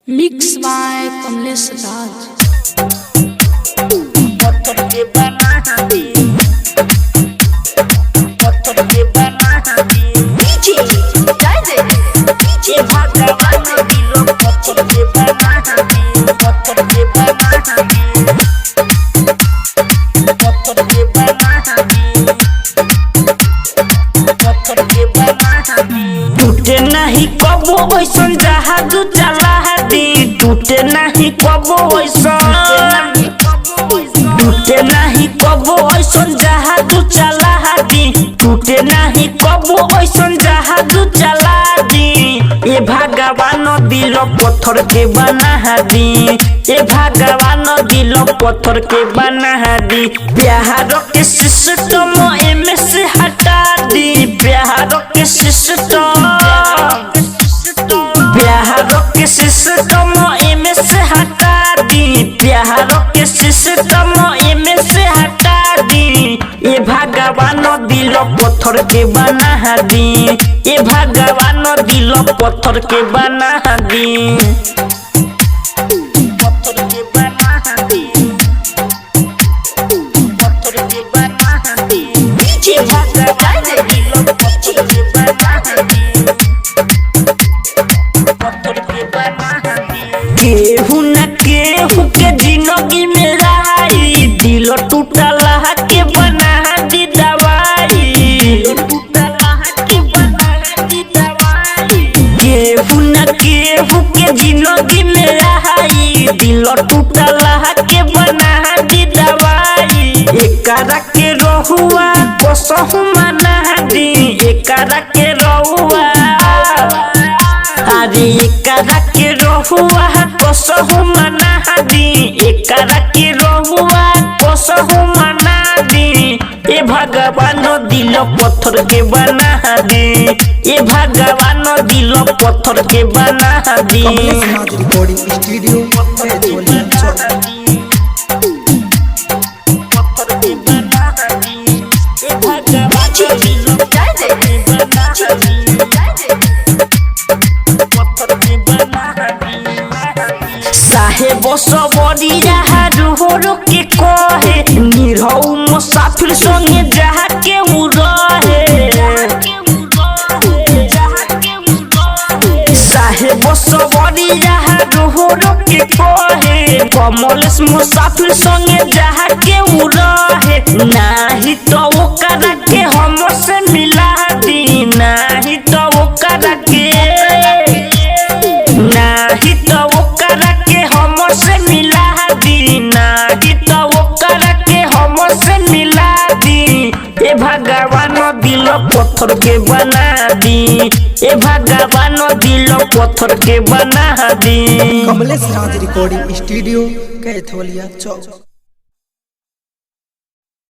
Mix by Kamlesh राज। पत्थर के बना हमी, पत्थर के बना हमी, डीजे भगवान दिलो पत्थर के बना हमी, पत्थर के बना हमी, पत्थर के बना हमी, पत्थर के बना हमी। टूटे नहीं कबो ऐसन जहाज चला दी, टूटे नहीं कबो ऐसन, टूटे नहीं कबो ऐसन जहाज चला दी, टूटे नहीं कबो ऐसन जहाज चला दी। ए भगवान दिलो पत्थर के बना दी, ए भगवान दिलो पत्थर के बना दी। प्यार के सिस्टम एमे से हटा दी, प्यार के सिस्टम, प्यार के सिस्टम एमे से हटा दी, प्यार के सिस्टम एमे से हटा दी। ए भगवान दिलो पत्थर के बना दी, ए भगवान दिलो पत्थर के बना दी, पत्थर के बना दी, पत्थर के बना दी। डीजे भगवान दिलो पत्थर के बना दी, पत्थर के बना दी। केहू न केहू के जिंदगी में रही, दिल टूटल के बना दी दवाई, के बना दी दवाई। केहू न केहू के जिंदगी में रही, दिल टूटल के बना दी दवाई। एकरा के रहुआ कसहु मना दी, एकरा के रहुआ, अरे एकरा के रहुआ कसहु मना दी, एकरा के रहुआ कसहु मना दी। ए भगवान दिलो पत्थर के बना दी, ए भगवान दिलो पत्थर के बना दी। कमलेश राज रिकॉर्डिंग स्टूडियो कैथोलिया चौक। पत्थर के बना दी, ए भगवान दिलो पत्थर के बना दी, पत्थर के बना दी। साहेब सबरी रहा रोहरो के कहे, निरहु मुसाफिर संगे जहा के उ रहे, साहेब सबरी रहा रोहरो के कहे, कमलेश मुसाफिर संगे जहा के उ रहे। नाही तो ओकरा के हमसे मिला दी, नाही तो ओकरा के, नाही तो ओकरा के हमसे मिला दी, नाही तो ओकरा के हमसे मिला दी। ए भगवान दिलो पत्थर के बना दी, ए भगवान दिलो पत्थर के बना दी। कमलेश राज रिकॉर्डिंग स्टूडियो कैथोलिया चौक।